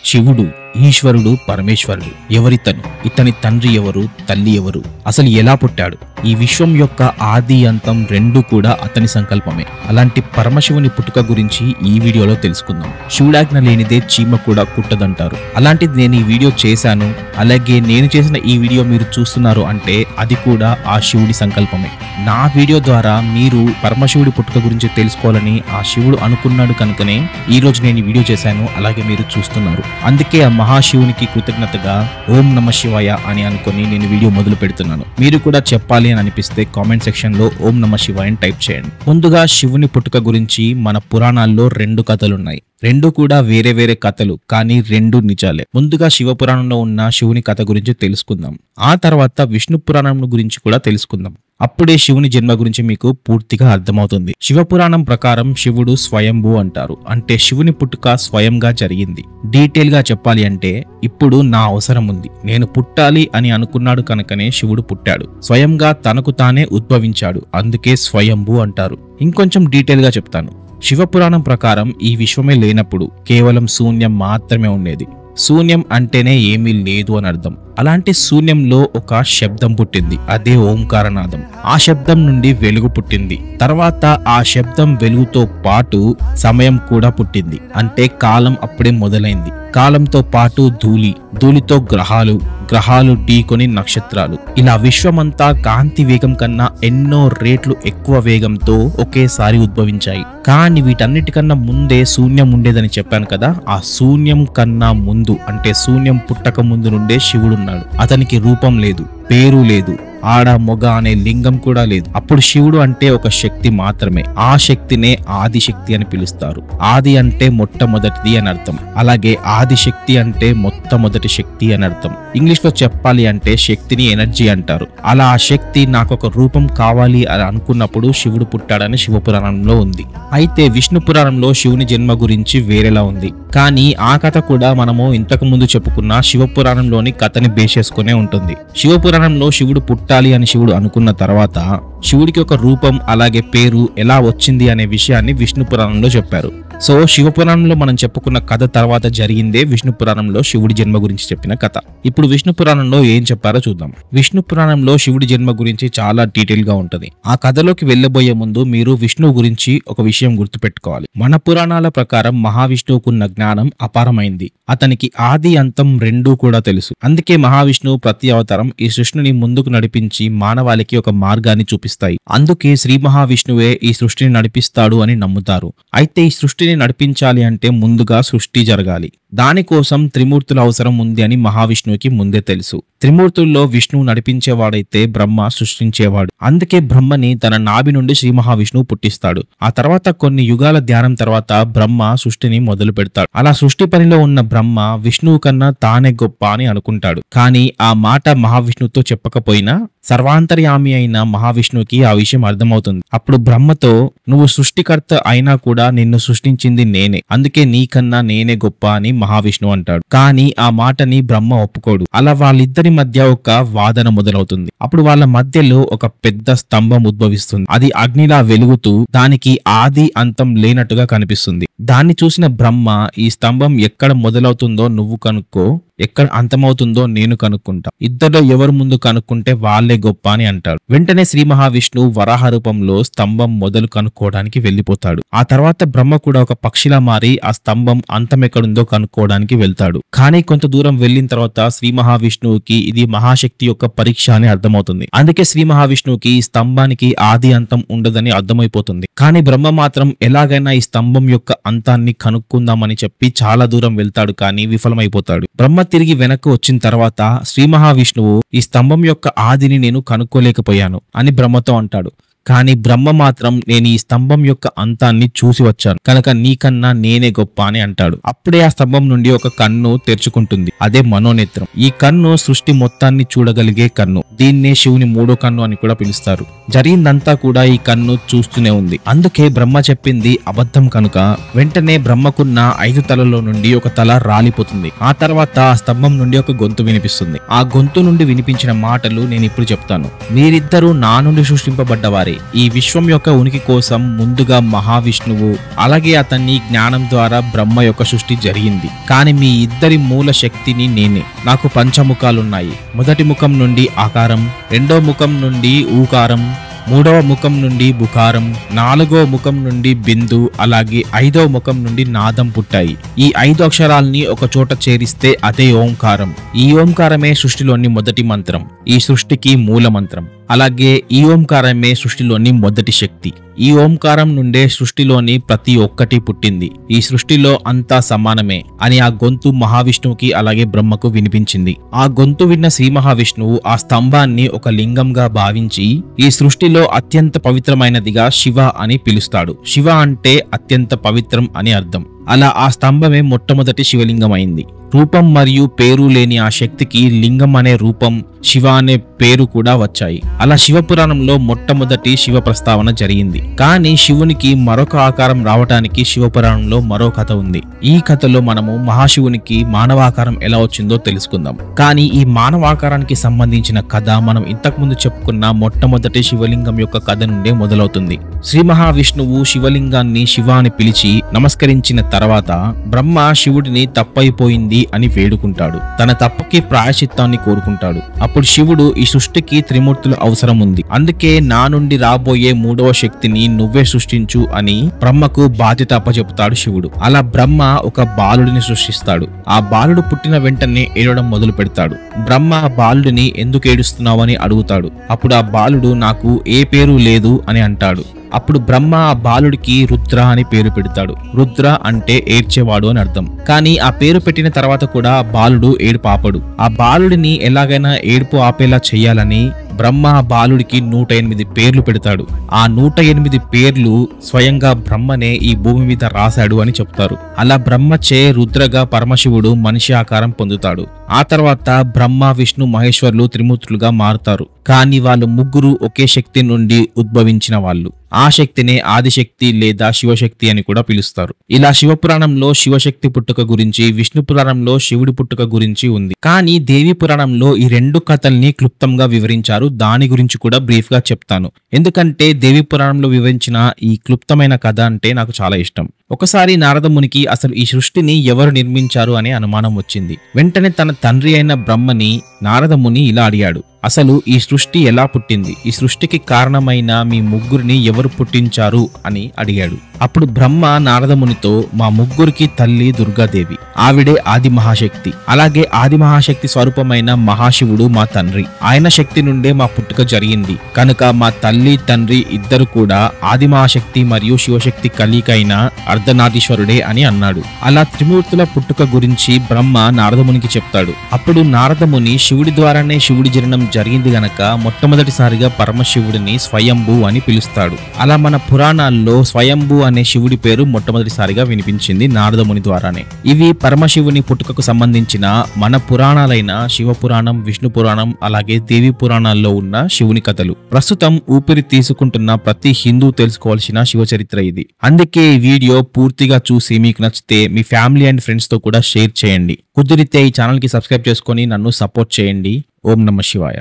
శివుడు ఈశ్వరుడు పరమేశ్వరుడు ఎవరితను, ఇతని తండ్రి ఎవరు, తల్లి ఎవరు, అసలు ఎలా పుట్టాడు, ఈ విశ్వం యొక్క ఆది అంతం రెండు కూడా అతని సంకల్పమే. అలాంటి పరమశివుని పుట్టుక గురించి ఈ వీడియోలో తెలుసుకుందాం. శివుడాజ్ఞ లేనిదే చీమ కూడా కుట్టదంటారు. అలాంటిది నేను ఈ వీడియో చేశాను. అలాగే నేను చేసిన ఈ వీడియో మీరు చూస్తున్నారు అంటే అది కూడా ఆ శివుడి సంకల్పమే. నా వీడియో ద్వారా మీరు పరమశివుడి పుట్టుక గురించి తెలుసుకోవాలని ఆ శివుడు అనుకున్నాడు కనుకనే ఈ రోజు నేను ఈ వీడియో చేశాను. అలాగే మీరు చూస్తున్నారు. అందుకే ఆ మహాశివునికి కృతజ్ఞతగా ఓం నమ శివాయ అని అనుకుని నేను వీడియో మొదలు పెడుతున్నాను. మీరు కూడా చెప్పాలి అని అనిపిస్తే కామెంట్ సెక్షన్ లో ఓం నమ శివాయ టైప్ చేయండి. ముందుగా శివుని పుట్టుక గురించి మన పురాణాల్లో రెండు కథలున్నాయి. రెండు కూడా వేరే వేరే కథలు, కానీ రెండు నిజాలే. ముందుగా శివపురాణంలో ఉన్న శివుని కథ గురించి తెలుసుకుందాం. ఆ తర్వాత విష్ణు పురాణం గురించి కూడా తెలుసుకుందాం. అప్పుడే శివుని జన్మ గురించి మీకు పూర్తిగా అర్థమవుతుంది. శివపురాణం ప్రకారం శివుడు స్వయంభూ అంటారు. అంటే శివుని పుట్టుక స్వయంగా జరిగింది. డీటెయిల్ గా చెప్పాలి అంటే ఇప్పుడు నా అవసరం ఉంది, నేను పుట్టాలి అని అనుకున్నాడు కనుకనే శివుడు పుట్టాడు. స్వయంగా తనకు తానే ఉద్భవించాడు. అందుకే స్వయంభూ అంటారు. ఇంకొంచెం డీటెయిల్ గా చెప్తాను. శివపురాణం ప్రకారం ఈ విశ్వమే లేనప్పుడు కేవలం శూన్యం మాత్రమే ఉండేది. శూన్యం అంటేనే ఏమీ లేదు అని అర్థం. అలాంటి శూన్యంలో ఒక శబ్దం పుట్టింది, అదే ఓంకారనాదం. ఆ శబ్దం నుండి వెలుగు పుట్టింది. తర్వాత ఆ శబ్దం వెలుగుతో పాటు సమయం కూడా పుట్టింది. అంటే కాలం అప్పుడే మొదలైంది. కాలంతో పాటు ధూళితో గ్రహాలు ఢీకొని నక్షత్రాలు, ఇలా విశ్వమంతా కాంతి వేగం కన్నా ఎన్నో రేట్లు ఎక్కువ వేగంతో ఒకేసారి ఉద్భవించాయి. కానీ వీటన్నిటికన్నా ముందే శూన్యం ఉండేదని చెప్పాను కదా. ఆ శూన్యం కన్నా ముందు, అంటే శూన్యం పుట్టక ముందు నుండే శివుడు ఉన్నాడు. అతనికి రూపం లేదు, పేరు లేదు, ఆడ మొగ అనే లింగం కూడా లేదు. అప్పుడు శివుడు అంటే ఒక శక్తి మాత్రమే. ఆ శక్తినే ఆదిశక్తి అని పిలుస్తారు. ఆది అంటే మొట్టమొదటిది అని అర్థం. అలాగే ఆదిశక్తి అంటే మొట్టమొదటి శక్తి అని అర్థం. ఇంగ్లీష్ లో చెప్పాలి అంటే శక్తిని ఎనర్జీ అంటారు. అలా ఆ శక్తి నాకు ఒక రూపం కావాలి అని అనుకున్నప్పుడు శివుడు పుట్టాడని శివపురాణంలో ఉంది. అయితే విష్ణు పురాణంలో శివుని జన్మ గురించి వేరేలా ఉంది. కానీ ఆ కథ కూడా మనము ఇంతకు ముందు చెప్పుకున్న శివపురాణంలోని కథని బేస్ చేసుకునే ఉంటుంది. శివపురాణంలో శివుడు పుట్టాలి అని శివుడు అనుకున్న తర్వాత శివుడికి ఒక రూపం అలాగే పేరు ఎలా వచ్చింది అనే విషయాన్ని విష్ణు పురాణంలో చెప్పారు. సో శివపురాణంలో మనం చెప్పుకున్న కథ తర్వాత జరిగిందే విష్ణు పురాణంలో శివుడి జన్మ గురించి చెప్పిన కథ. ఇప్పుడు విష్ణు పురాణంలో ఏం చెప్పారో చూద్దాం. విష్ణు పురాణంలో శివుడి జన్మ గురించి చాలా డీటెయిల్ గా ఉంటది. ఆ కథలోకి వెళ్లబోయే ముందు మీరు విష్ణువు గురించి ఒక విషయం గుర్తుపెట్టుకోవాలి. మన పురాణాల ప్రకారం మహావిష్ణువుకున్న జ్ఞానం అపారమైంది. అతనికి ఆది అంతం రెండూ కూడా తెలుసు. అందుకే మహావిష్ణువు ప్రతి అవతారం ఈ సృష్టిని ముందుకు నడిపించి మానవాళికి ఒక మార్గాన్ని చూపిస్తాయి. అందుకే శ్రీ మహావిష్ణువే ఈ సృష్టిని నడిపిస్తాడు అని నమ్ముతారు. అయితే ఈ సృష్టిని నడిపించాలి అంటే ముందుగా సృష్టి జరగాలి. దానికోసం త్రిమూర్తుల అవసరం ఉంది అని మహావిష్ణువుకి ముందే తెలుసు. త్రిమూర్తుల్లో విష్ణువు నడిపించేవాడైతే బ్రహ్మ సృష్టించేవాడు. అందుకే బ్రహ్మని తన నాభి నుండి శ్రీ మహావిష్ణువు పుట్టిస్తాడు. ఆ తర్వాత కొన్ని యుగాల ధ్యానం తర్వాత బ్రహ్మ సృష్టిని మొదలు పెడతాడు. అలా సృష్టి పనిలో ఉన్న బ్రహ్మ విష్ణువు కన్నా తానే గొప్ప అని అనుకుంటాడు. కానీ ఆ మాట మహావిష్ణువుతో చెప్పకపోయినా సర్వాంతర్యామి అయిన మహావిష్ణువుకి ఆ విషయం అర్థమవుతుంది. అప్పుడు బ్రహ్మతో, నువ్వు సృష్టికర్త అయినా కూడా నిన్ను సృష్టించింది నేనే, అందుకే నీకన్నా నేనే గొప్ప అని మహావిష్ణువు అంటాడు. కానీ ఆ మాటని బ్రహ్మ ఒప్పుకోడు. అలా వాళ్ళిద్దరి మధ్య ఒక వాదన మొదలవుతుంది. అప్పుడు వాళ్ళ మధ్యలో ఒక పెద్ద స్తంభం ఉద్భవిస్తుంది. అది అగ్నిలా వెలుగుతూ దానికి ఆది అంతం లేనట్టుగా కనిపిస్తుంది. దాన్ని చూసిన బ్రహ్మ, ఈ స్తంభం ఎక్కడ మొదలవుతుందో నువ్వు కనుక్కో, ఎక్కడ అంతమవుతుందో నేను కనుక్కుంటా, ఇద్దరిలో ఎవరు ముందు కనుక్కుంటే వాళ్ళే గొప్ప అని అంటాడు. వెంటనే శ్రీ మహావిష్ణువు వరాహ రూపంలో స్తంభం మొదలు కనుక్కోవడానికి వెళ్లిపోతాడు. ఆ తర్వాత బ్రహ్మ కూడా ఒక పక్షిలా మారి ఆ స్తంభం అంతం ఎక్కడుందో కనుక్కోవడానికి వెళ్తాడు. కానీ కొంత దూరం వెళ్లిన తర్వాత శ్రీ మహావిష్ణువుకి ఇది మహాశక్తి యొక్క పరీక్ష అని అర్థమవుతుంది. అందుకే శ్రీ మహావిష్ణువుకి ఈ స్తంభానికి ఆది అంతం ఉండదని అర్థమైపోతుంది. కానీ బ్రహ్మ మాత్రం ఎలాగైనా ఈ స్తంభం యొక్క అంతాన్ని కనుక్కుందామని చెప్పి చాలా దూరం వెళ్తాడు. కానీ విఫలమైపోతాడు. బ్రహ్మ తిరిగి వెనక్కు వచ్చిన తర్వాత శ్రీ మహావిష్ణువు, ఈ స్తంభం యొక్క ఆదిని నేను కనుక్కోలేకపోయాను అని బ్రహ్మతో అంటాడు. కానీ బ్రహ్మ మాత్రం, నేను ఈ స్తంభం యొక్క అంతాన్ని చూసి వచ్చాను కనుక నీకన్నా నేనే గొప్ప అని అంటాడు. అప్పుడే ఆ స్తంభం నుండి ఒక కన్ను తెరుచుకుంటుంది. అదే మనోనేత్రం. ఈ కన్ను సృష్టి మొత్తాన్ని చూడగలిగే కన్ను. దీన్నే శివుని మూడో కన్ను అని కూడా పిలుస్తారు. జరిగిందంతా కూడా ఈ కన్ను చూస్తూనే ఉంది. అందుకే బ్రహ్మ చెప్పింది అబద్ధం కనుక వెంటనే బ్రహ్మకున్న 5 తలలో నుండి ఒక తల రాలిపోతుంది. ఆ తర్వాత ఆ స్తంభం నుండి ఒక గొంతు వినిపిస్తుంది. ఆ గొంతు నుండి వినిపించిన మాటలు నేను ఇప్పుడు చెప్తాను. మీరిద్దరూ నా నుండి సృష్టింపబడ్డవారే. ఈ విశ్వం యొక్క ఉనికి కోసం ముందుగా మహావిష్ణువు అలాగే అతన్ని జ్ఞానం ద్వారా బ్రహ్మ యొక్క సృష్టి జరిగింది. కానీ మీ ఇద్దరి మూల శక్తిని నేనే. నాకు పంచముఖాలున్నాయి. మొదటి ముఖం నుండి ఆకారం, రెండో ముఖం నుండి ఊకారం, మూడవ ముఖం నుండి బుకారం, నాలుగో ముఖం నుండి బిందు, అలాగే 5వ ముఖం నుండి నాదం పుట్టాయి. ఈ 5 అక్షరాల్ని ఒక చోట చేరిస్తే అదే ఓంకారం. ఈ ఓంకారమే సృష్టిలోని మొదటి మంత్రం. ఈ సృష్టికి మూల మంత్రం. అలాగే ఈ ఓంకారమే సృష్టిలోని మొదటి శక్తి. ఈ ఓంకారం నుండే సృష్టిలోని ప్రతి ఒక్కటి పుట్టింది. ఈ సృష్టిలో అంతా సమానమే అని ఆ గొంతు మహావిష్ణువుకి అలాగే బ్రహ్మకు వినిపించింది. ఆ గొంతు విన్న శ్రీ మహావిష్ణువు ఆ స్తంభాన్ని ఒక లింగంగా భావించి ఈ సృష్టిలో అత్యంత పవిత్రమైనదిగా శివ అని పిలుస్తాడు. శివ అంటే అత్యంత పవిత్రం అని అర్థం. అలా ఆ స్తంభమే మొట్టమొదటి శివలింగం అయింది. రూపం మరియు పేరు లేని ఆ శక్తికి లింగం అనే రూపం, శివ అనే పేరు కూడా వచ్చాయి. అలా శివపురాణంలో మొట్టమొదటి శివ ప్రస్తావన జరిగింది. కానీ శివునికి మరొక ఆకారం రావటానికి శివపురాణంలో మరో కథ ఉంది. ఈ కథలో మనము మహాశివునికి మానవాకారం ఎలా వచ్చిందో తెలుసుకుందాం. కానీ ఈ మానవాకారానికి సంబంధించిన కథ మనం ఇంతకుముందు చెప్పుకున్న మొట్టమొదటి శివలింగం యొక్క కథ నుండే మొదలవుతుంది. శ్రీ మహావిష్ణువు శివలింగాన్ని శివ అని పిలిచి నమస్కరించిన తర్వాత బ్రహ్మ శివుడిని తప్పైపోయింది అని వేడుకుంటాడు. తన తప్పుకి ప్రాయశ్చిత్తాన్ని కోరుకుంటాడు. అప్పుడు శివుడు ఈ సృష్టికి త్రిమూర్తుల అవసరం ఉంది. అందుకే నా నుండి రాబోయే 3వ శక్తిని నువ్వే సృష్టించు అని బ్రహ్మకు బాధ్యత అప్పచెపుతాడు శివుడు. అలా బ్రహ్మ ఒక బాలుడిని సృష్టిస్తాడు. ఆ బాలుడు పుట్టిన వెంటనే ఏడవడం మొదలు పెడతాడు. బ్రహ్మ బాలుడిని ఎందుకు ఏడుస్తున్నావు అని అడుగుతాడు. అప్పుడు ఆ బాలుడు నాకు ఏ పేరు లేదు అని అంటాడు. అప్పుడు బ్రహ్మ ఆ బాలుడికి రుద్ర అని పేరు పెడతాడు. రుద్ర అంటే ఏడ్చేవాడు అని అర్థం. కానీ ఆ పేరు పెట్టిన తర్వాత కూడా ఆ బాలుడు ఏడుపు ఆపడు. ఆ బాలుడిని ఎలాగైనా ఏడుపు ఆపేలా చెయ్యాలని బ్రహ్మ ఆ బాలుడికి 108 పేర్లు పెడతాడు. ఆ 108 పేర్లు స్వయంగా బ్రహ్మనే ఈ భూమి మీద రాశాడు అని చెప్తారు. అలా బ్రహ్మచే రుద్రగా పరమశివుడు మనిషి ఆకారం పొందుతాడు. ఆ తర్వాత బ్రహ్మ, విష్ణు, మహేశ్వరులు త్రిమూర్తులుగా మారుతారు. కానీ వాళ్ళు ముగ్గురు ఒకే శక్తి నుండి ఉద్భవించిన వాళ్ళు. ఆ శక్తినే ఆదిశక్తి లేదా శివశక్తి అని కూడా పిలుస్తారు. ఇలా శివపురాణంలో శివశక్తి పుట్టుక గురించి, విష్ణు పురాణంలో శివుడి పుట్టుక గురించి ఉంది. కానీ దేవి పురాణంలో ఈ 2 కథల్ని క్లుప్తంగా వివరించారు. దాని గురించి కూడా బ్రీఫ్ గా చెప్తాను. ఎందుకంటే దేవి పురాణంలో వివరించిన ఈ క్లుప్తమైన కథ అంటే నాకు చాలా ఇష్టం. ఒకసారి నారదమునికి అసలు ఈ సృష్టిని ఎవరు నిర్మించారు అనే అనుమానం వచ్చింది. వెంటనే తన తండ్రి అయిన బ్రహ్మని నారదముని ఇలా అడిగాడు. అసలు ఈ సృష్టి ఎలా పుట్టింది? ఈ సృష్టికి కారణమైన మీ ముగ్గురిని ఎవరు పుట్టించారు అని అడిగాడు. అప్పుడు బ్రహ్మ నారదమునితో మా ముగ్గురికి తల్లి దుర్గాదేవి, ఆవిడే ఆది మహాశక్తి. అలాగే ఆది మహాశక్తి స్వరూపమైన మహాశివుడు మా తండ్రి. ఆయన శక్తి నుండే మా పుట్టుక జరిగింది. కనుక మా తల్లి తండ్రి ఇద్దరు కూడా ఆది మహాశక్తి మరియు శివశక్తి కలయికైన అర్ధనారీశ్వరుడే అని అన్నాడు. అలా త్రిమూర్తుల పుట్టుక గురించి బ్రహ్మ నారదమునికి చెప్తాడు. అప్పుడు నారదముని శివుడి ద్వారానే శివుడి జననం జరిగింది గనక మొట్టమొదటిసారిగా పరమశివుడిని స్వయంభూ అని పిలుస్తాడు. అలా మన పురాణాల్లో స్వయంభూ అనే శివుడి పేరు మొట్టమొదటిసారిగా వినిపించింది నారదముని ద్వారానే. ఇవి పరమశివుని పుట్టుకకు సంబంధించిన మన పురాణాలైన శివపురాణం, విష్ణు పురాణం అలాగే దేవి పురాణాల్లో ఉన్న శివుని కథలు. ప్రస్తుతం ఊపిరి తీసుకుంటున్న ప్రతి హిందూ తెలుసుకోవాల్సిన శివ చరిత్ర ఇది. అందుకే ఈ వీడియో పూర్తిగా చూసి మీకు నచ్చితే మీ ఫ్యామిలీ అండ్ ఫ్రెండ్స్ తో కూడా షేర్ చేయండి. కుదిరితే ఈ ఛానల్ కి సబ్స్క్రైబ్ చేసుకొని నన్ను సపోర్ట్ చేయండి. ఓం నమః శివాయ.